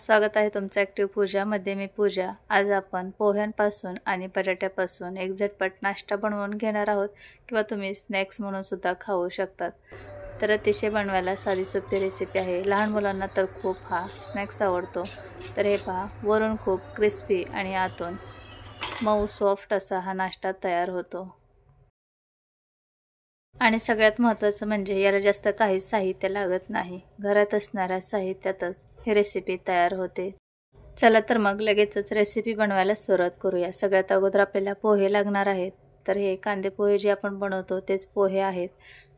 स्वागत आहे तुमचं ॲक्टिव्ह पूजामध्ये. मी पूजा. आज आपण पोह्यांपासून आणि बटाट्यापासून एक झटपट नाश्ता बनवून घेणार आहोत किंवा तुम्ही स्नॅक्स म्हणून सुद्धा खाऊ शकतात. तर अतिशय बनवायला साधी सोपी रेसिपी आहे. लहान मुलांना तर खूप हा स्नॅक्स आवडतो. तर हे पहा, वरून खूप क्रिस्पी आणि आतून मऊ सॉफ्ट असा हा नाश्ता तयार होतो. आणि सगळ्यात महत्त्वाचं म्हणजे याला जास्त काही साहित्य लागत नाही. घरात असणाऱ्या साहित्यातच ही रेसिपी तयार होते. चला तर मग लगेचच रेसिपी बनवायला सुरुवात करूया. सगळ्यात अगोदर आपल्याला पोहे लागणार आहेत. तर हे कांदे पोहे जे आपण बनवतो तेच पोहे आहेत.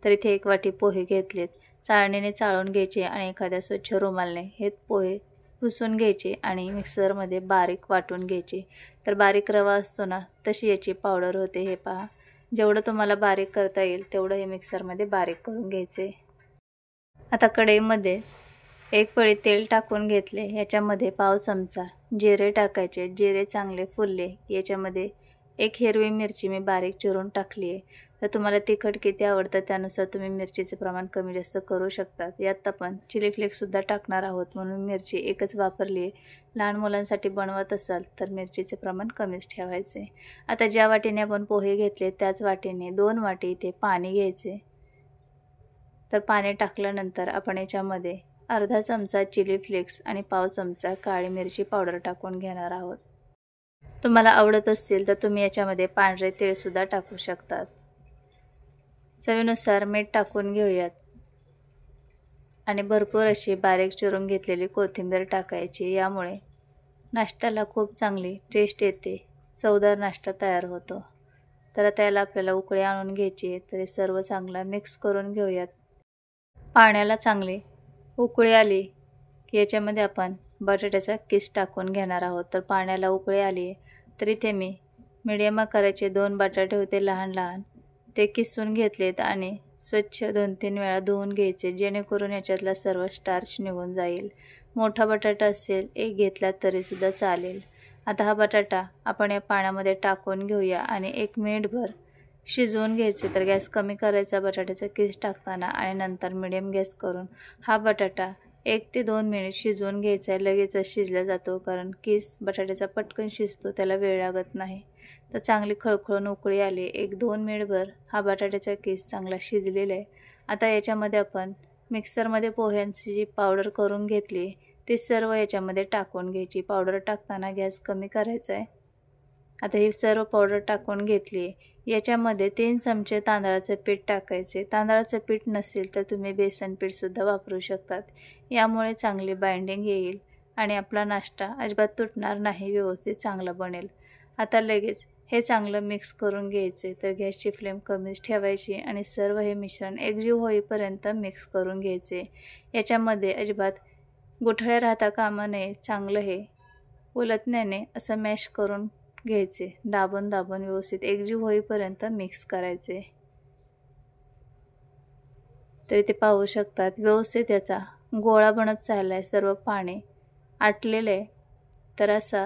तर इथे 1 वाटी पोहे घेतलेत. चाळणीने चाळून घ्यायचे आणि एखाद्या स्वच्छ रुमालाने हे पोहे पुसून घ्यायचे आणि मिक्सरमध्ये बारीक वाटून घ्यायचे. तर बारीक रवा असतो ना, तशी याची पावडर होते. हे पहा, जेवढं तुम्हाला बारीक करता येईल तेवढं हे मिक्सरमध्ये बारीक करून घ्यायचे. आता कढईमध्ये 1 पळी तेल टाकून घेतले. याच्यामध्ये पाव चमचा जिरे टाकायचे. जिरे चांगले फुलले याच्यामध्ये 1 हिरवी मिरची मी बारीक चिरून टाकली आहे. तर तुम्हाला तिखट किती आवडतं त्यानुसार तुम्ही मिरचीचे प्रमाण कमी जास्त करू शकता. यात आपण चिली फ्लेक्ससुद्धा टाकणार आहोत म्हणून मिरची एकच वापरली आहे. लहान मुलांसाठी बनवत असाल तर मिरचीचे प्रमाण कमीच ठेवायचे. आता ज्या वाटीने आपण पोहे घेतले त्याच वाटीने 2 वाटी इथे पाणी घ्यायचे. तर पाणी टाकल्यानंतर आपण याच्यामध्ये अर्धा चमचा चिली फ्लेक्स आणि पाव चमचा काळी मिरची पावडर टाकून घेणार आहोत. तुम्हाला आवडत असतील तर तुम्ही याच्यामध्ये पांढरे तीळसुद्धा टाकू शकतात. चवीनुसार मीठ टाकून घेऊयात आणि भरपूर अशी बारीक चिरून घेतलेली कोथिंबीर टाकायची. यामुळे नाश्त्याला खूप चांगली टेस्ट येते, चवदार नाश्ता तयार होतो. तर आता याला आपल्याला उकळी आणून घ्यायची आहे. तर हे सर्व चांगलं मिक्स करून घेऊयात. पाण्याला चांगली उकळी आली की याच्यामध्ये आपण बटाट्याचा किस टाकून घेणार आहोत. तर पाण्याला उकळी आली तर इथे मी मीडियम आकाराचे 2 बटाटे होते लहान लहान, ते किसून घेतलेत आणि स्वच्छ 2-3 वेळा धुवून घ्यायचे जेणेकरून याच्यातला सर्व स्टार्च निघून जाईल. मोठा बटाटा असेल 1 घेतला तरीसुद्धा चालेल. आता हा बटाटा आपण या पाण्यामध्ये टाकून घेऊया आणि 1 मिनिटभर शिजवून घ्यायचे. तर गॅस कमी करायचा बटाट्याचा किस टाकताना आणि नंतर मिडियम गॅस करून हा बटाटा 1 ते 2 मिनिट शिजवून घ्यायचा आहे. लगेचच शिजला जातो कारण किस बटाट्याचा पटकन शिजतो, त्याला वेळ लागत नाही. तर चांगली खळखळून उकळी आली. 1-2 मिनिटभर हा बटाट्याचा किस चांगला शिजलेला आहे. आता याच्यामध्ये आपण मिक्सरमध्ये पोह्यांची जी पावडर करून घेतली ती सर्व याच्यामध्ये टाकून घ्यायची. पावडर टाकताना गॅस कमी करायचा आहे. आता ही सर्व पावडर टाकून घेतली. याच्यामध्ये 3 चमचे तांदळाचे पीठ टाकायचे. तांदळाचं पीठ नसेल तर तुम्ही बेसन पीठसुद्धा वापरू शकतात. यामुळे चांगली बाइंडिंग येईल आणि आपला नाश्ता अजिबात तुटणार नाही, व्यवस्थित चांगला बनेल. आता लगेच हे चांगलं मिक्स करून घ्यायचे. तर गॅसची फ्लेम कमीच ठेवायची आणि सर्व हे मिश्रण एकजीव होईपर्यंत मिक्स करून घ्यायचे. याच्यामध्ये अजिबात गुठळ्या राहता कामा नये. चांगलं हे उलटण्याने असं मॅश करून घ्यायचे. दाबून दाबून व्यवस्थित एकजीव होईपर्यंत मिक्स करायचे. तर इथे पाहू शकतात व्यवस्थित याचा गोळा बनत चालला आहे. सर्व पाणी आटलेलं आहे. तर असा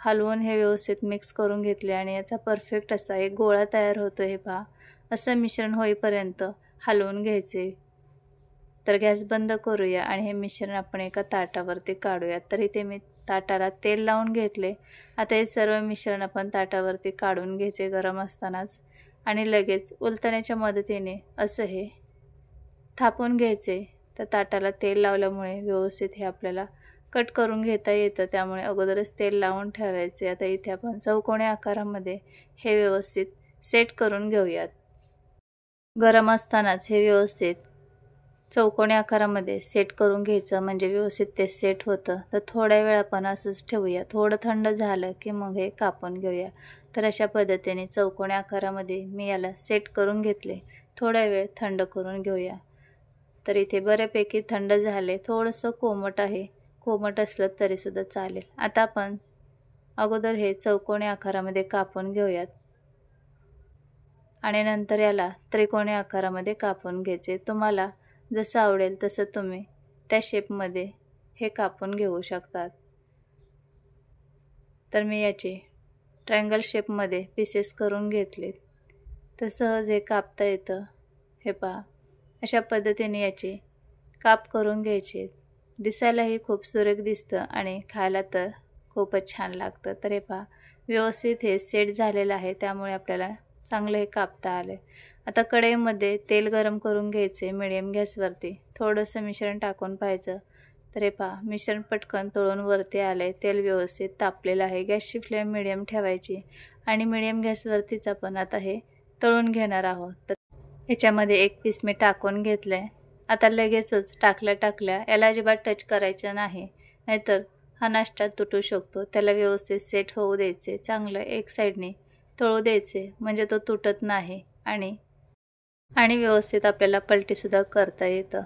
हलवून हे व्यवस्थित मिक्स करून घेतले आणि याचा परफेक्ट असा एक गोळा तयार होतो. हे पहा, असं मिश्रण होईपर्यंत हलवून घ्यायचे. तर गॅस बंद करूया आणि हे मिश्रण आपण एका ताटावरती काढूया. तर इथे मी ताटाला तेल लावून घेतले. आता हे सर्व मिश्रण आपण ताटावरती काढून घ्यायचे गरम असतानाच आणि लगेच उलटण्याच्या मदतीने असं हे थापून घ्यायचे. तर ताटाला तेल लावल्यामुळे व्यवस्थित हे आपल्याला कट करून घेता येतं, त्यामुळे अगोदरच तेल लावून ठेवायचे. आता इथे आपण चौकोनी आकारामध्ये हे व्यवस्थित सेट करून घेऊयात. गरम असतानाच हे व्यवस्थित चौकोनी आकारामध्ये सेट करून घ्यायचं म्हणजे व्यवस्थित ते सेट होतं. तर थोड्या वेळ आपण असंच ठेवूया. थोडं थंड झालं की मग हे कापून घेऊया. तर अशा पद्धतीने चौकोनी आकारामध्ये मी याला सेट करून घेतले. थोडा वेळ थंड करून घेऊया. तर इथे बऱ्यापैकी थंड झाले. थोडंसं कोमट आहे. कोमट असलं तरीसुद्धा चालेल. आता आपण अगोदर हे चौकोनी आकारामध्ये कापून घेऊयात आणि नंतर याला त्रिकोणी आकारामध्ये कापून घ्यायचे. तुम्हाला जसं आवडेल तसं तुम्ही त्या शेपमध्ये हे कापून घेऊ शकतात. तर मी याचे ट्रायंगल शेपमध्ये पीसेस करून घेतलेत. तर सहज हे कापता येतं. हे पहा, अशा पद्धतीने याचे काप करून घ्यायचे. दिसायलाही खूप सुरेख दिसतं आणि खायला तर खूपच छान लागतं. तर हे पहा व्यवस्थित हे सेट झालेलं आहे, त्यामुळे आपल्याला चांगलं हे कापता आलं. आता कढईमध्ये तेल गरम करून घ्यायचे मिडियम गॅसवरती. थोडंसं मिश्रण टाकून पाहायचं. तर हे पहा मिश्रण पटकन तळून वरती आलंय. तेल व्यवस्थित तापलेलं आहे. गॅसची फ्लेम मिडियम ठेवायची आणि मिडियम गॅसवरतीच आपण आता हे तळून घेणार आहोत. तर ह्याच्यामध्ये एक पीस मी टाकून घेतलंय. आता लगेचच टाकल्या याला अजिबात टच करायचं नाही, नाहीतर हा नाश्ता तुटू शकतो. त्याला व्यवस्थित सेट होऊ द्यायचे. चांगलं एक साईडने तळू द्यायचे, म्हणजे तो तुटत नाही आणि व्यवस्थित आपल्याला पलटीसुद्धा करता येतं.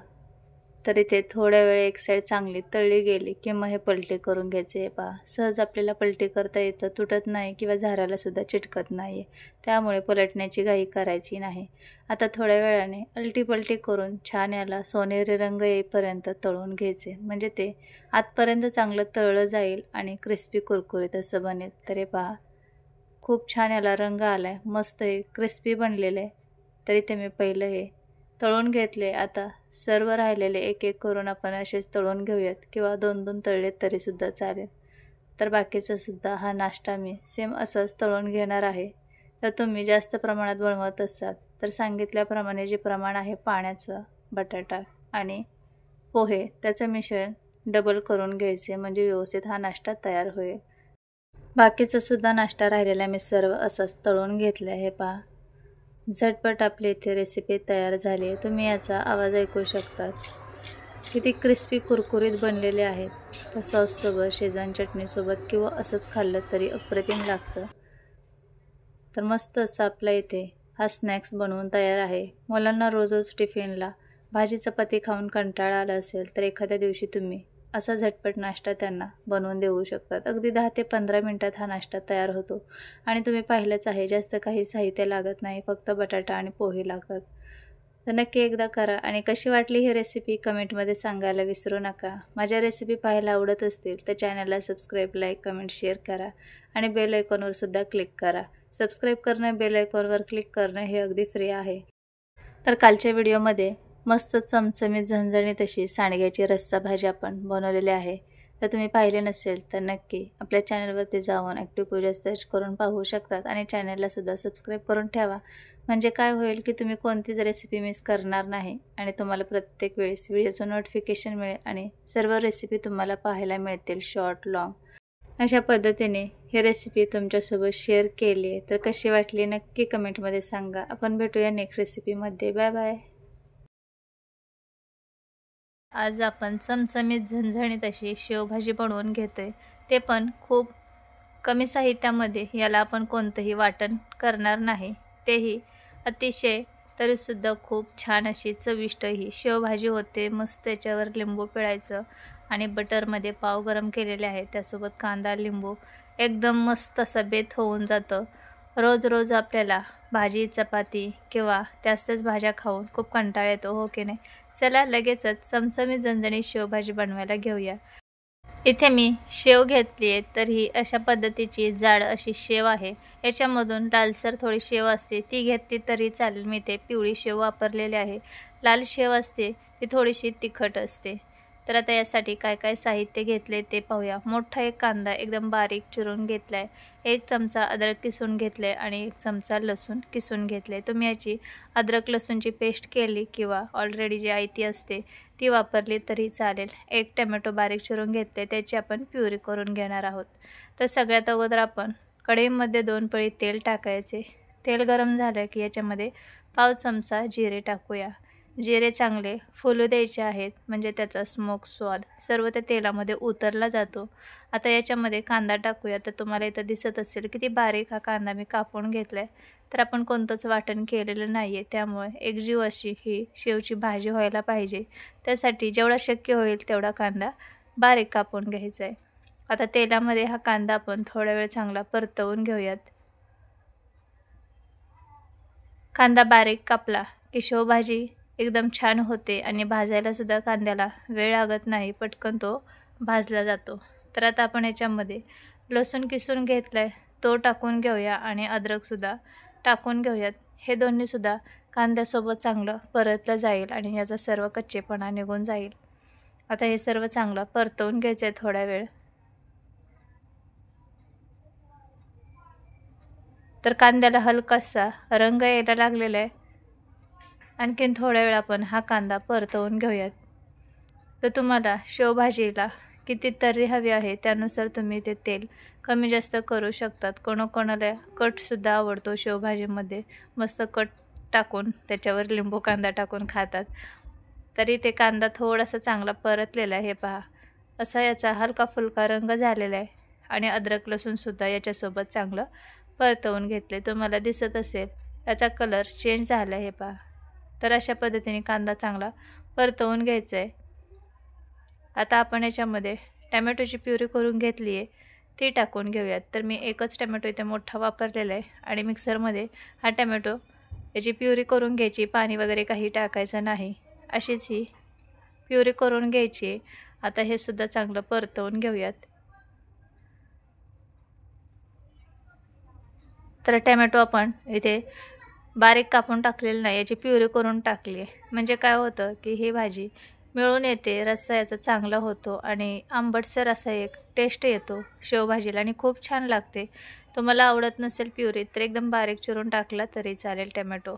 तर इथे थोड्या वेळ एक साईड चांगली तळली गेली की मग हे पलटी करून घ्यायचे. हे पहा सहज आपल्याला पलटी करता येतं, तुटत नाही किंवा झारालासुद्धा चिटकत नाही आहे. त्यामुळे पलटण्याची घाई करायची नाही. आता थोड्या वेळाने अलटी पलटी करून छान याला सोनेरी रंग येईपर्यंत तळून घ्यायचे, म्हणजे ते आतपर्यंत चांगलं तळलं जाईल आणि क्रिस्पी कुरकुरीत असं बनेल. तर हे पहा खूप छान याला रंग आला आहे, मस्त हे क्रिस्पी बनलेलं आहे. तर इथे मी पहिलं हे तळून घेतले. आता सर्व राहिलेले एक एक करून आपण असेच तळून घेऊयात किंवा दोन दोन तळले तरीसुद्धा चालेल. तर बाकीचा सुद्धा हा नाश्ता मी सेम असंच तळून घेणार आहे. तर तुम्ही जास्त प्रमाणात बनवत असाल तर सांगितल्याप्रमाणे जे प्रमाण आहे पाण्याचं, बटाटा आणि पोहे त्याचं मिश्रण डबल करून घ्यायचे, म्हणजे व्यवस्थित हा नाश्ता तयार होईल. बाकीचा सुद्धा नाश्ता राहिलेला मी सर्व असंच तळून घेतलं आहे. पहा झटपट आपली इथे रेसिपी तयार झाली आहे. तुम्ही याचा आवाज ऐकू शकतात. किती क्रिस्पी कुरकुरीत बनलेले आहेत. त्या सॉससोबत, शेजवान चटणीसोबत किंवा असंच खाल्लं तरी अप्रतिम लागतं. तर मस्त असं आपला इथे हा स्नॅक्स बनवून तयार आहे. मुलांना रोज टिफिनला भाजी चपाती खाऊन कंटाळा आला असेल तर एखाद्या दिवशी तुम्ही असा झटपट नाश्ता त्यांना बनवून देऊ शकतात. अगदी 10 ते 15 मिनिटात हा नाश्ता तयार होतो आणि तुम्ही पाहिलंच आहे जास्त काही साहित्य लागत नाही, फक्त बटाटा आणि पोहे लागतात. तर नक्की एकदा करा आणि कशी वाटली ही रेसिपी कमेंटमध्ये सांगायला विसरू नका. माझ्या रेसिपी पाहायला आवडत असतील तर चॅनलला सबस्क्राईब, लाईक, कमेंट, शेअर करा आणि बेल आयकॉनवर सुद्धा क्लिक करा. सबस्क्राईब करणं, बेल आयकॉनवर क्लिक करणं हे अगदी फ्री आहे. तर कालच्या व्हिडिओमध्ये मस्त चमचमीत झणझणीत अशी सांडग्याची रस्सा भाजी आपण बनवलेली आहे. तर तुम्ही पाहिले नसेल तर नक्की आपल्या चॅनलवरती जाऊन ॲक्टिव्ह पूजा सर्च करून पाहू शकतात आणि चॅनललासुद्धा सबस्क्राईब करून ठेवा. म्हणजे काय होईल की तुम्ही कोणतीच रेसिपी मिस करणार नाही आणि तुम्हाला प्रत्येक वेळेस व्हिडिओचं नोटिफिकेशन मिळेल आणि सर्व रेसिपी तुम्हाला पाहायला मिळतील, शॉर्ट, लाँग. अशा पद्धतीने ही रेसिपी तुमच्यासोबत शेअर केली आहे. तर कशी वाटली नक्की कमेंटमध्ये सांगा. आपण भेटूया नेक्स्ट रेसिपीमध्ये. Bye bye. आज आपण चमचमीत झणझणीत अशी शेवभाजी बनवून घेतोय, ते पण खूप कमी साहित्यामध्ये. याला आपण कोणतंही वाटण करणार नाही, तेही अतिशय तरीसुद्धा खूप छान अशी चविष्ट ही शेवभाजी होते. मस्त त्याच्यावर लिंबू पिळायचं आणि बटरमध्ये पाव गरम केलेले आहेत, त्यासोबत कांदा, लिंबू एकदम मस्त असं बेत होऊन जातं. रोज आपल्याला भाजी चपाती किंवा त्याच भाज्या खाऊन खूप कंटाळा येतो, हो की नाही? चला लगेचच चमचमीत झणझणीत शेवभाजी बनवायला घेऊया. इथे मी शेव घेतली आहे, तर ही अशा पद्धतीची जाड अशी शेव आहे. याच्यामधून लालसर थोडी शेव असते ती घेतली तरी चालेल. मी ते पिवळी शेव वापरलेली आहे. लाल शेव असते ती थोडीशी तिखट असते. तर आता यासाठी काय काय साहित्य घेतले ते पाहूया. मोठा एक कांदा एकदम बारीक चिरून घेतला आहे, 1 चमचा अद्रक किसून घेतले आणि 1 चमचा लसूण किसून घेतले. तुम्ही याची अद्रक लसूणची पेस्ट केली किंवा ऑलरेडी जी आयती असते ती वापरली तरी चालेल. 1 टोमॅटो बारीक चिरून घेतले, त्याची आपण प्युरी करून घेणार आहोत. तर सगळ्यात अगोदर आपण कढईमध्ये 2 पळी तेल टाकायचे. तेल गरम झालं की याच्यामध्ये पाव चमचा जिरे टाकूया. जिरे चांगले फुलू द्यायचे आहेत, म्हणजे त्याचा स्मोक स्वाद सर्व त्या तेलामध्ये उतरला जातो. आता याच्यामध्ये कांदा टाकूया. तर तुम्हाला इथं दिसत असेल किती बारीक हा कांदा मी कापून घेतला आहे. तर आपण कोणतंच वाटण केलेलं नाही आहे, त्यामुळे एकजीव अशी ही शेवची भाजी व्हायला पाहिजे. त्यासाठी जेवढा शक्य होईल तेवढा कांदा बारीक कापून घ्यायचा आहे. आता तेलामध्ये हा कांदा आपण थोडा वेळ चांगला परतवून घेऊयात. कांदा बारीक कापला की शेवभाजी एकदम छान होते आणि भाजायलासुद्धा कांद्याला वेळ लागत नाही, पटकन तो भाजला जातो. तर आता आपण याच्यामध्ये लसूण किसून घेतला आहे तो टाकून घेऊया आणि अद्रकसुद्धा टाकून घेऊयात. हे दोन्हीसुद्धा कांद्यासोबत चांगलं परतलं जाईल आणि याचा सर्व कच्चेपणा निघून जाईल. आता हे सर्व चांगलं परतवून घ्यायचं आहे थोडा वेळ। तर कांद्याला हलकासा रंग यायला लागलेला आहे। आणखीन थोड्या वेळ आपण हा कांदा परतवून घेऊयात। तर तुम्हाला शेवभाजीला किती तर्री हवी आहे त्यानुसार तुम्ही ते तेल कमी जास्त करू शकतात। कोणाकोणाला कटसुद्धा आवडतो शेवभाजीमध्ये, मस्त कट टाकून त्याच्यावर लिंबू कांदा टाकून खातात। तरी ते कांदा थोडासा चांगला परतलेला आहे, हे पहा असा याचा हलका फुलका रंग झालेला आहे। आणि अद्रक लसूणसुद्धा याच्यासोबत चांगलं परतवून घेतले। तुम्हाला दिसत असेल याचा कलर चेंज झाला आहे, हे पहा। तर अशा पद्धतीने कांदा चांगला परतवून घ्यायचा आहे। आता आपण याच्यामध्ये टोमॅटोची प्युरी करून घेतली आहे ती टाकून घेऊयात। तर मी एकच टोमॅटो इथे मोठा वापरलेला आहे आणि मिक्सरमध्ये हा टोमॅटो याची प्युरी करून घ्यायची, पाणी वगैरे काही टाकायचं नाही, अशीच ही प्युरी करून घ्यायची। आता हे सुद्धा चांगलं परतवून घेऊयात। तर टोमॅटो आपण इथे बारीक कापून टाकलेलं नाही, याची प्युरी करून टाकली आहे। म्हणजे काय होतं की ही भाजी मिळून येते, रस्सा याचा चांगला होतो आणि आंबटसर असा एक टेस्ट येतो शेवभाजीला आणि खूप छान लागते। तुम्हाला आवडत नसेल प्युरी तर एकदम बारीक चिरून टाकला तरी चालेल टोमॅटो।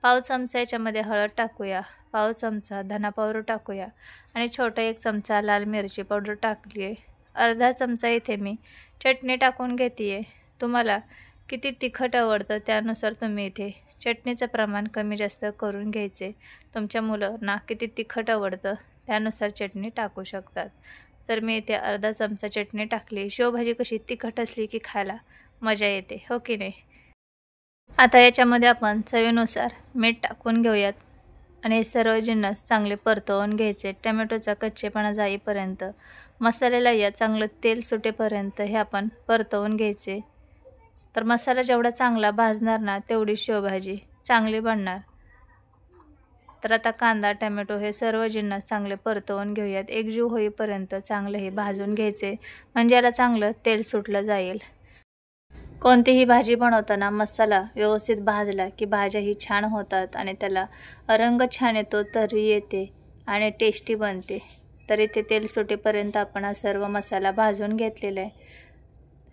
पाव चमचा याच्यामध्ये हळद टाकूया, पाव चमचा धना पावडर टाकूया आणि छोटा 1 चमचा लाल मिरची पावडर टाकली आहे। अर्धा चमचा इथे मी चटणी टाकून घेते आहे। तुम्हाला किती तिखट आवडतं त्यानुसार तुम्ही इथे चटणीचं प्रमाण कमी जास्त करून घ्यायचे। तुमच्या मुलांना किती तिखट आवडतं त्यानुसार चटणी टाकू शकतात। तर मी इथे अर्धा चमचा चटणी टाकली। शेवभाजी कशी तिखट असली की खायला मजा येते, हो की नाही। आता याच्यामध्ये आपण चवीनुसार मीठ टाकून घेऊयात आणि हे सर्व जिन्नस चांगले परतवून घ्यायचे। टोमॅटोचा कच्चेपणा जाईपर्यंत, मसाल्याला या चांगलं तेल सुटेपर्यंत हे आपण परतवून घ्यायचे। तर मसाला जेवढा चांगला भाजणार ना तेवढी शेवभाजी चांगली बनणार। तर आता कांदा टोमॅटो हे सर्व जिन्नस चांगले परतवून घेऊयात, एकजीव होईपर्यंत चांगले हे भाजून घ्यायचे, म्हणजे याला चांगलं तेल सुटलं जाईल। कोणतीही भाजी बनवताना मसाला व्यवस्थित भाजला की भाज्याही छान होतात आणि त्याला रंग छान येतो, तर्री येते आणि टेस्टी बनते। तर इथे तेल सुटेपर्यंत आपण हा सर्व मसाला भाजून घेतलेला आहे।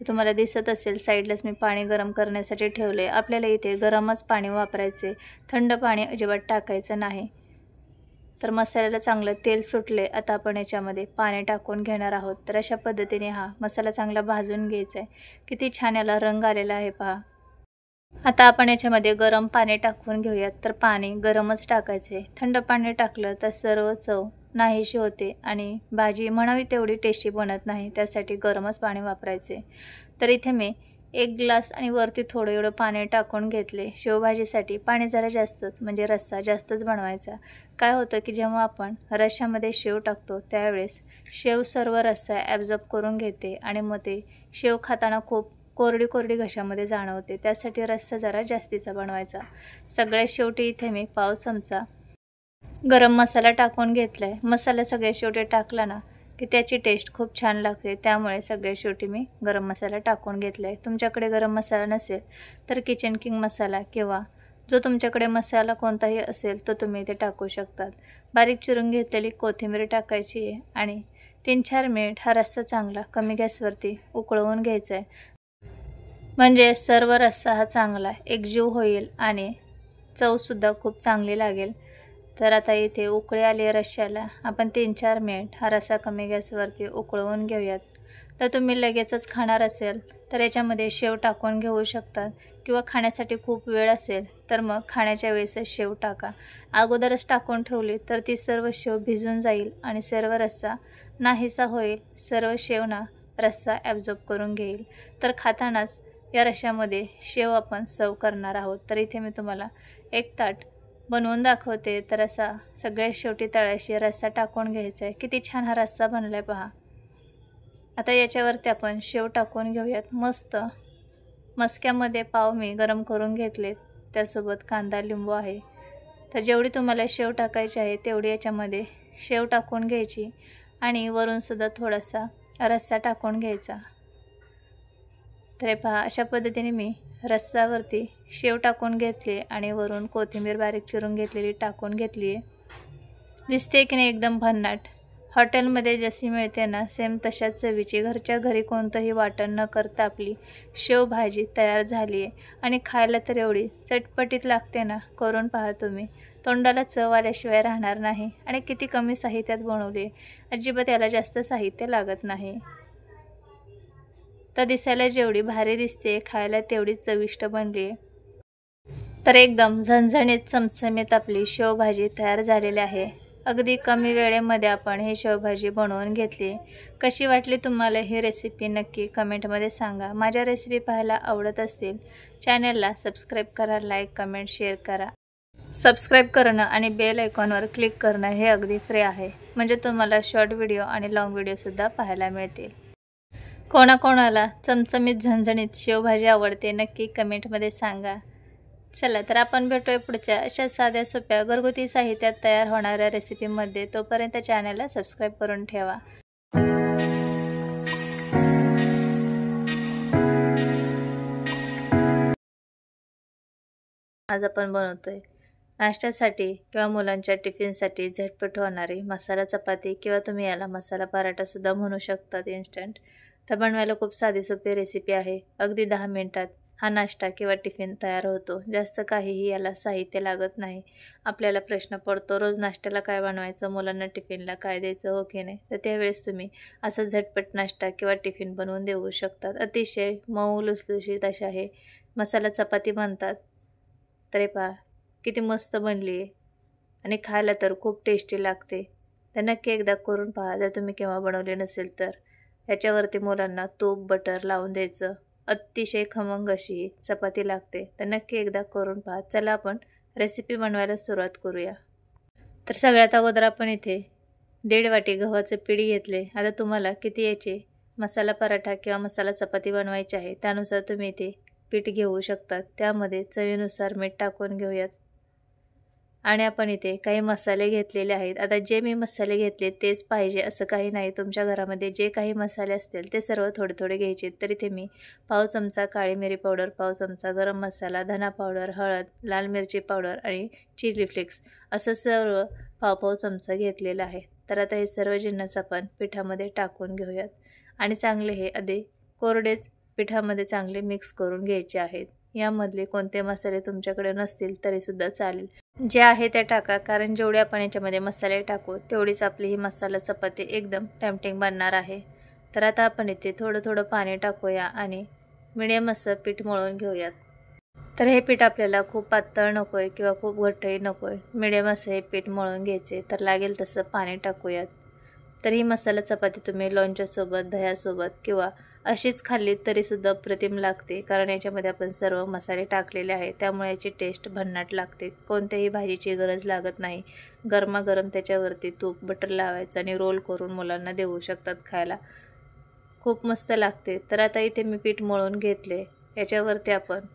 तुम्हाला दिसत असेल साईडलाच मी पाणी गरम करण्यासाठी ठेवले। आपल्याला इथे गरमच पाणी वापरायचे, थंड पाणी अजिबात टाकायचं नाही। तर मसाल्याला चांगलं तेल सुटले, आता आपण याच्यामध्ये पाणी टाकून घेणार आहोत। तर अशा पद्धतीने हा मसाला चांगला भाजून घ्यायचा आहे। किती छान याला रंग आलेला आहे पहा। आता आपण याच्यामध्ये गरम पाणी टाकून घेऊयात। तर पाणी गरमच टाकायचे, थंड पाणी टाकलं तर सर्व चव नाहीशी होते आणि भाजी म्हणावी तेवढी टेस्टी बनत नाही, त्यासाठी गरमच पाणी वापरायचे। तर इथे मी 1 ग्लास आणि वरती थोडं एवढं पाणी टाकून घेतले। शेवभाजीसाठी पाणी जरा जास्तच, म्हणजे रस्सा जास्तच बनवायचा। काय होतं की जेव्हा आपण रश्श्यामध्ये शेव टाकतो त्यावेळेस शेव सर्व रस्सा ॲब्झॉर्ब करून घेते आणि मग ते शेव खाताना खूप कोरडी कोरडी घशामध्ये जाणवते, त्यासाठी रस्सा जरा जास्तीचा बनवायचा। सगळ्यात शेवटी इथे मी पाव चमचा गरम मसाला टाकून घेतलाय। मसाला सगळ्या शेवटी टाकला ना की त्याची टेस्ट खूप छान लागते, त्यामुळे सगळ्या शेवटी मी गरम मसाला टाकून घेतलाय। तुमच्याकडे गरम मसाला नसेल तर किचन किंग मसाला किंवा जो तुमच्याकडे मसाला कोणताही असेल तो तुम्ही इथे टाकू शकतात। बारीक चिरून घेतलेली कोथिंबीर टाकायची आहे आणि 3-4 मिनिट हा रस्सा चांगला कमी गॅसवरती उकळवून घ्यायचा आहे, म्हणजे सर्व रस्सा हा चांगला एकजीव होईल आणि चवसुद्धा खूप चांगली लागेल। तर आता इथे उकळी आली रश्श्याला, आपण 3-4 मिनिट हा रस्सा कमी गॅसवरती उकळवून घेऊयात। तर तुम्ही लगेचच खाणार असेल तर याच्यामध्ये शेव टाकून घेऊ शकतात किंवा खाण्यासाठी खूप वेळ असेल तर मग खाण्याच्या वेळेसच शेव टाका। अगोदरच टाकून ठेवली तर ती सर्व शेव भिजून जाईल आणि सर्व रस्सा नाहीसा होईल, सर्व शेव ना रस्सा ॲब्झॉर्ब करून घेईल। तर खातानाच या रश्श्यामध्ये शेव आपण सर्व करणार आहोत। तर इथे मी तुम्हाला एक ताट बनवून दाखवते। तर असा सगळ्यात शेवटी तळाशी रस्सा टाकून घ्यायचा आहे। किती छान हा रस्सा बनलाय पहा। आता याच्यावरती आपण शेव टाकून घेऊयात। मस्त मस्क्यामध्ये पाव मी गरम करून घेतले, त्यासोबत कांदा लिंबू आहे। तर जेवढी तुम्हाला शेव टाकायची आहे तेवढी याच्यामध्ये शेव टाकून घ्यायची आणि वरून सुद्धा थोडासा रस्सा टाकून घ्यायचा। तर हे पहा अशा पद्धतीने मी रस्सावरती शेव टाकून घेतले आणि वरून कोथिंबीर बारीक चिरून घेतलेली टाकून घेतली आहे। दिसते की नाही एकदम भन्नाट हॉटेलमध्ये जशी मिळते ना सेम तशाच चवीची घरच्या घरी कोणतंही वाटण न करता आपली शेवभाजी तयार झाली आहे आणि खायला तर एवढी चटपटीत लागते ना, करून पहा तुम्ही. तोंडाला चव आल्याशिवाय राहणार नाही आणि किती कमी साहित्यात बनवली आहे. अजिबात याला जास्त साहित्य लागत नाही. तर दिसायला जेवढी भारी दिसते खायला तेवढीच चविष्ट बनली आहे. तर एकदम झणझणीत चमचमीत आपली शेवभाजी तयार झालेली आहे. अगदी कमी वेळेमध्ये आपण ही शेवभाजी बनवून घेतली. कशी वाटली तुम्हाला ही रेसिपी नक्की कमेंटमध्ये सांगा. माझ्या रेसिपी पाहायला आवडत असतील चॅनलला सबस्क्राईब करा, लाईक, कमेंट, शेअर करा. सबस्क्राईब करणं आणि बेल आयकॉनवर क्लिक करणं हे अगदी फ्री आहे, म्हणजे तुम्हाला शॉर्ट व्हिडिओ आणि लॉंग व्हिडिओसुद्धा पाहायला मिळतील. कोणाकोणाला चमचमीत झणझणीत शेवभाजी आवडते नक्की कमेंटमध्ये सांगा. चला तर आपण भेटूया पुढच्या अशा साध्या सोप्या घरगुती साहित्यात तयार होणाऱ्या रेसिपीमध्ये. तोपर्यंत चॅनलला सबस्क्राईब करून ठेवा. आज आपण बनवतोय नाश्त्यासाठी किंवा मुलांच्या टिफिनसाठी झटपट होणारी मसाला चपाती, किंवा तुम्ही याला मसाला पराठासुद्धा म्हणू शकतात इन्स्टंट. तर बनवायला खूप साधी सोपी रेसिपी आहे. अगदी 10 मिनिटात हा नाश्ता किंवा टिफिन तयार होतो. जास्त काहीही याला साहित्य लागत नाही. आपल्याला प्रश्न पडतो रोज नाश्त्याला काय बनवायचं, मुलांना टिफिनला काय द्यायचं, हो की नाही. तर त्यावेळेस तुम्ही असं झटपट नाश्ता किंवा टिफिन बनवून देऊ शकतात. अतिशय मऊ लुसलुशीत अशा हे मसाला चपाती बनतात. तर हे पहा किती मस्त बनली आहे आणि खायला तर खूप टेस्टी लागते. तर नक्की एकदा करून पहा जर तुम्ही केव्हा बनवले नसेल तर. याच्यावरती मुलांना तूप बटर लावून द्यायचं. अतिशय खमंग अशी चपाती लागते. तर नक्की एकदा करून पहा. चला आपण रेसिपी बनवायला सुरुवात करूया. तर सगळ्यात अगोदर आपण इथे 1.5 वाटी गव्हाचे पीठ घेतले. आता तुम्हाला किती याचे मसाला पराठा किंवा मसाला चपाती बनवायची आहे त्यानुसार तुम्ही इथे पीठ घेऊ शकतात. त्यामध्ये चवीनुसार मीठ टाकून घेऊयात. आणि आपण इथे काही मसाले घेतलेले आहेत. आता जे मी मसाले घेतले तेच पाहिजे असं काही नाही. तुमच्या घरामध्ये जे काही मसाले असतील ते सर्व थोडे थोडे घ्यायचे. तर इथे मी पाव चमचा काळी मिरी पावडर, पाव चमचा गरम मसाला, धना पावडर, हळद, लाल मिरची पावडर आणि चिली फ्लेक्स असं सर्व पाव चमचा घेतलेलं आहे. तर आता हे सर्व जिन्नस आपण पिठामध्ये टाकून घेऊयात आणि चांगले हे आधी कोरडेच पिठामध्ये चांगले मिक्स करून घ्यायचे आहेत. यामधले कोणते मसाले तुमच्याकडे नसतील तरीसुद्धा चालेल. जे आहे ते टाका, कारण जेवढे आपण याच्यामध्ये मसाले टाकू तेवढीच आपली ही मसाला चपाती एकदम टेम्पटिंग बनणार आहे. तर आता आपण इथे थोडं थोडं पाणी टाकूया आणि मिडियम असं पीठ मळून घेऊयात. तर हे पीठ आपल्याला खूप पातळ नको आहे किंवा खूप घट्टही नको आहे. मिडियम असं हे पीठ मळून घ्यायचे. तर लागेल तसं पाणी टाकूयात. तर ही मसाला चपाती तुम्ही लोणच्यासोबत, दह्यासोबत किंवा अशीच खाल्ली तरीसुद्धा अप्रतिम लागते, कारण याच्यामध्ये आपण सर्व मसाले टाकलेले आहेत. त्यामुळे याची टेस्ट भन्नाट लागते. कोणत्याही भाजीची गरज लागत नाही. गरमागरम त्याच्यावरती तूप बटर लावायचं आणि रोल करून मुलांना देऊ शकतात खायला. खूप मस्त लागते. तर आता इथे मी पीठ मळून घेतले. याच्यावरती आपण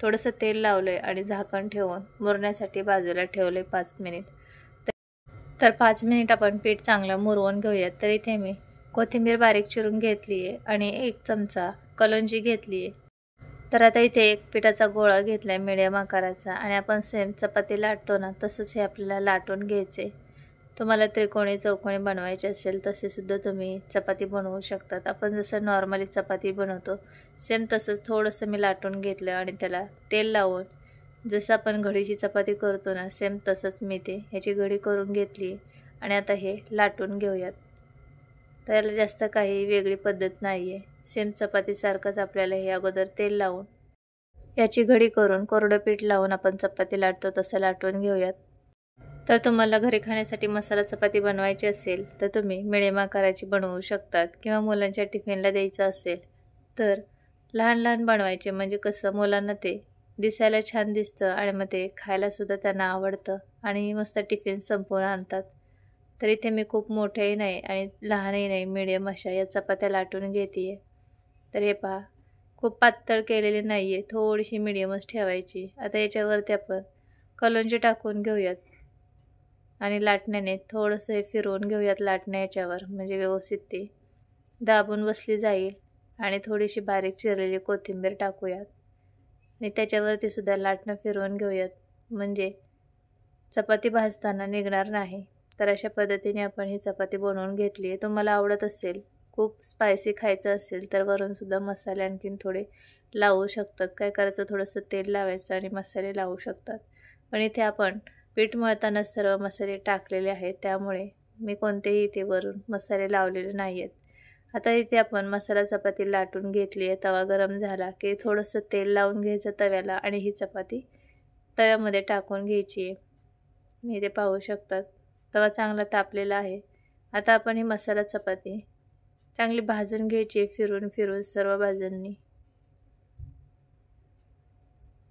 थोडंसं तेल लावलं आहे आणि झाकण ठेवून मुरण्यासाठी बाजूला ठेवले 5 मिनिट. तर 5 मिनिट आपण पीठ चांगलं मुरवून घेऊयात. तर इथे मी कोथिंबीर बारीक चिरून घेतली आहे आणि 1 चमचा कलोंजी घेतली आहे. तर आता इथे एक पिठाचा गोळा घेतला आहे मीडियम आकाराचा आणि आपण सेम चपाती लाटतो ना तसंच हे आपल्याला लाटून घ्यायचे. तुम्हाला त्रिकोणी चौकोणी बनवायचे असेल तसेसुद्धा तुम्ही चपाती बनवू शकतात. आपण जसं नॉर्मली चपाती बनवतो सेम तसंच थोडंसं मी लाटून घेतलं आणि त्याला तेल लावून जसं आपण घडीची चपाती करतो ना सेम तसंच मी ते ह्याची घडी करून घेतली आणि आता हे लाटून घेऊयात. त्याला जास्त काही वेगळी पद्धत नाही आहे. सेम चपातीसारखंच आपल्याला हे अगोदर तेल लावून याची घडी करून कोरडं पीठ लावून आपण चपाती लाटतो तसं लाटून घेऊयात. तर तुम्हाला घरी खाण्यासाठी मसाला चपाती बनवायची असेल तर तुम्ही मिडियम आकाराची बनवू शकतात, किंवा मुलांच्या टिफिनला द्यायचं असेल तर लहान लहान बनवायचे, म्हणजे कसं मुलांना ते दिसायला छान दिसतं आणि मग ते खायलासुद्धा त्यांना आवडतं आणि मस्त टिफिन संपवून आणतात. तर इथे मी खूप मोठेही नाही आणि लहानही नाही, मिडियम अशा या चपात्या लाटून घेते आहे. तर हे पहा खूप पातळ केलेली नाही आहे, थोडीशी मिडियमच ठेवायची. आता याच्यावरती आपण कलोंजी टाकून घेऊयात आणि लाटण्याने थोडंसं हे फिरवून घेऊयात लाटण्या याच्यावर, म्हणजे व्यवस्थित ते दाबून बसली जाईल. आणि थोडीशी बारीक चिरलेली कोथिंबीर टाकूयात आणि त्याच्यावरती सुद्धा लाटणं फिरवून घेऊयात, म्हणजे चपाती भाजताना निघणार नाही. तर अशा पद्धतीने आपण ही चपाती बनवून घेतली आहे. तुम्हाला आवडत असेल, खूप स्पायसी खायचं असेल तर वरूनसुद्धा मसाले आणखीन थोडे लावू शकतात. काय करायचं, थोडंसं तेल लावायचं आणि मसाले लावू शकतात. पण इथे आपण पीठ मळताना सर्व मसाले टाकलेले आहेत, त्यामुळे मी कोणतेही इथे वरून मसाले लावलेले नाही आहेत. आता इथे आपण मसाला चपाती लाटून घेतली आहे. तवा गरम झाला की थोडंसं तेल लावून घ्यायचं तव्याला आणि ही चपाती तव्यामध्ये टाकून घ्यायची आहे. मी इथे पाहू शकतात तवा चांगला तापलेला आहे. आता आपण ही मसाला चपाती चांगली भाजून घ्यायची फिरून फिरून सर्व बाजूंनी.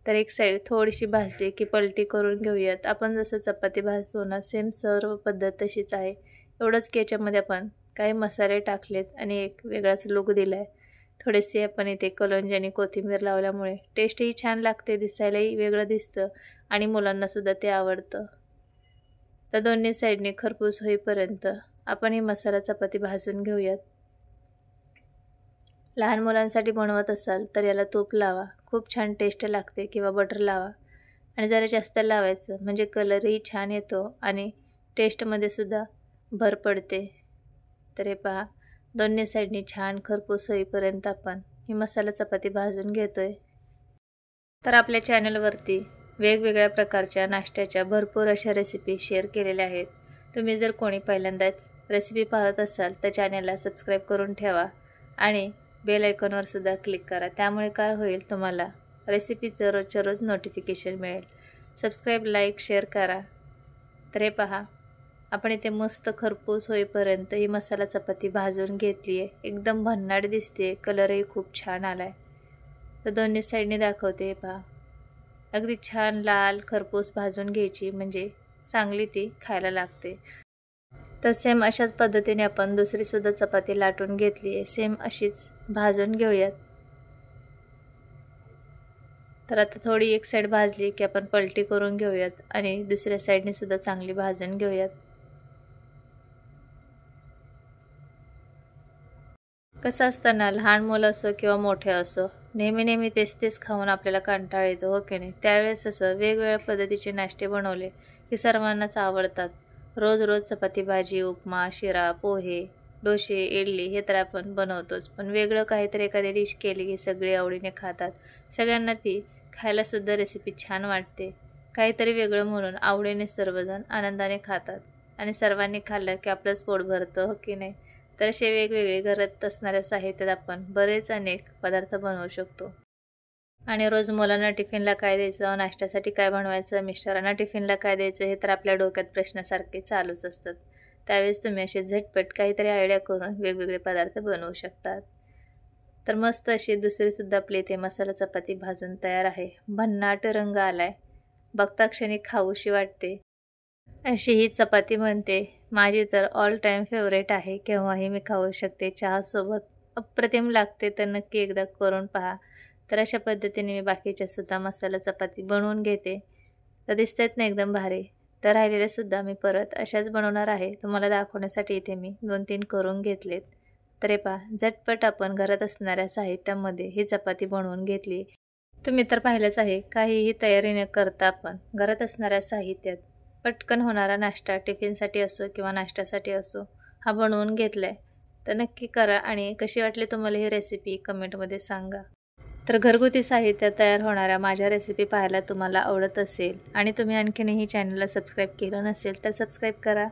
तर एक साईड थोडीशी भाजली की पलटी करून घेऊयात. आपण जसं चपाती भाजतो ना, सेम सर्व पद्धत तशीच आहे. एवढंच की याच्यामध्ये आपण काही मसाले टाकलेत आणि एक वेगळाच लुक दिला आहे. थोडेसे आपण इथे कलोंजी आणि कोथिंबीर लावल्यामुळे टेस्टही छान लागते, दिसायलाही वेगळं दिसतं आणि मुलांनासुद्धा ते आवडतं. तर दोन्ही साईडने खरपूस होईपर्यंत आपण ही मसाला चपाती भाजून घेऊयात. लहान मुलांसाठी बनवत असाल तर याला तूप लावा, खूप छान टेस्ट लागते, किंवा बटर लावा आणि जरा जास्त लावायचं म्हणजे कलरही छान येतो आणि टेस्टमध्ये सुद्धा भर पडते. तर हे पहा, दोन्ही साईडनी छान खरपूस होईपर्यंत आपण ही मसाला चपाती भाजून घेतोय. तर आपल्या चॅनलवरती वेगवेगळ्या प्रकारच्या नाश्त्याच्या भरपूर अशा रेसिपी शेअर केलेल्या आहेत. तुम्ही जर कोणी पहिल्यांदाच रेसिपी पाहत असाल तर चॅनलला सबस्क्राईब करून ठेवा आणि बेल आयकॉनवर सुद्धा क्लिक करा. त्यामुळे काय होईल, तुम्हाला रेसिपीचं रोजच्या रोज नोटिफिकेशन मिळेल. सबस्क्राईब, लाईक, शेअर करा. तर हे पहा, आपण इथे मस्त खरपूस होईपर्यंत ही मसाला चपाती भाजून घेतली आहे. एकदम भन्नाट दिसते, कलरही खूप छान आला आहे. तर दोन्ही साईडने दाखवते. हे पहा, अगदी छान लाल खरपूस भाजून घ्यायची म्हणजे चांगली ती खायला लागते. तर सेम अशाच पद्धतीने आपण दुसरीसुद्धा चपाती लाटून घेतली आहे. सेम अशीच भाजून घेऊयात. तर आता थोडी एक साईड भाजली की आपण पलटी करून घेऊयात आणि दुसऱ्या साईडने सुद्धा चांगली भाजून घेऊयात. कसं असतं ना, लहान मुलं असो किंवा मोठे असो, नेहमी नेहमी तेच तेच खाऊन आपल्याला कंटाळा येतो, हो की नाही. त्यावेळेस असं वेगवेगळ्या पद्धतीचे नाश्ते बनवले की सर्वांनाच आवडतात. रोज रोज चपाती भाजी, उपमा, शिरा, पोहे, डोसे, इडली हे तर आपण बनवतोच, पण वेगळं काहीतरी एखादी डिश केली की सगळे आवडीने खातात. सगळ्यांना ती खायलासुद्धा रेसिपी छान वाटते. काहीतरी वेगळं म्हणून आवडीने सर्वजण आनंदाने खातात आणि सर्वांनी खाल्लं की आपलंच पोट भरतं, हो की नाही. तर असे वेगवेगळे घरात असणाऱ्या साहित्यात आपण बरेच अनेक पदार्थ बनवू शकतो. आणि रोज मुलांना टिफिनला काय द्यायचं, नाश्त्यासाठी काय बनवायचं, मिस्टरांना टिफिनला काय द्यायचं, हे तर आपल्या डोक्यात प्रश्नासारखे चालूच असतात. त्यावेळेस तुम्ही असे झटपट काहीतरी आयडिया करून वेगवेगळे पदार्थ बनवू शकतात. तर मस्त अशी दुसरीसुद्धा आपली इथे मसाला चपाती भाजून तयार आहे. भन्नाट रंग आलाय, बघता क्षणी खाऊशी वाटते अशी ही चपाती बनते. माझी तर ऑल टाईम फेवरेट आहे, केव्हाही मी खाऊ शकते. चहासोबत अप्रतिम लागते, तर नक्की एकदा करून पहा. तर अशा पद्धतीने मी बाकीच्यासुद्धा मसाला चपाती बनवून घेते. तर दिसतात ना एकदम भारी. तर राहिलेल्यासुद्धा मी परत अशाच बनवणार आहे. तुम्हाला दाखवण्यासाठी इथे मी 2-3 करून घेतलेत. तर हे पहा, झटपट आपण घरात असणाऱ्या साहित्यामध्ये ही चपाती बनवून घेतली. तुम्ही तर पाहिलंच आहे, काहीही तयारी न करता आपण घरात असणाऱ्या साहित्यात पटकन होणारा नाश्ता टिफिनसाठी असो किंवा नाश्त्यासाठी असो हा बनवून घेतला आहे. तर नक्की करा आणि कशी वाटली तुम्हाला ही रेसिपी कमेंटमध्ये सांगा. तर घरगुती साहित्यात तयार होणाऱ्या माझ्या रेसिपी पाहायला तुम्हाला आवडत असेल आणि तुम्ही आणखीनही चॅनलला सबस्क्राईब केलं नसेल तर सबस्क्राईब करा.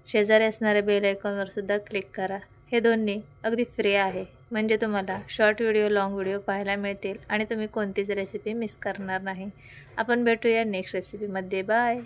शेजारी असणाऱ्या बेल आयकॉनवर सुद्धा क्लिक करा. हे दोन्ही अगदी फ्री आहे, म्हणजे तुम्हाला शॉर्ट व्हिडिओ, लाँग व्हिडिओ पाहायला मिळतील आणि तुम्ही कोणतीच रेसिपी मिस करणार नाही. आपण भेटूया नेक्स्ट रेसिपीमध्ये. बाय.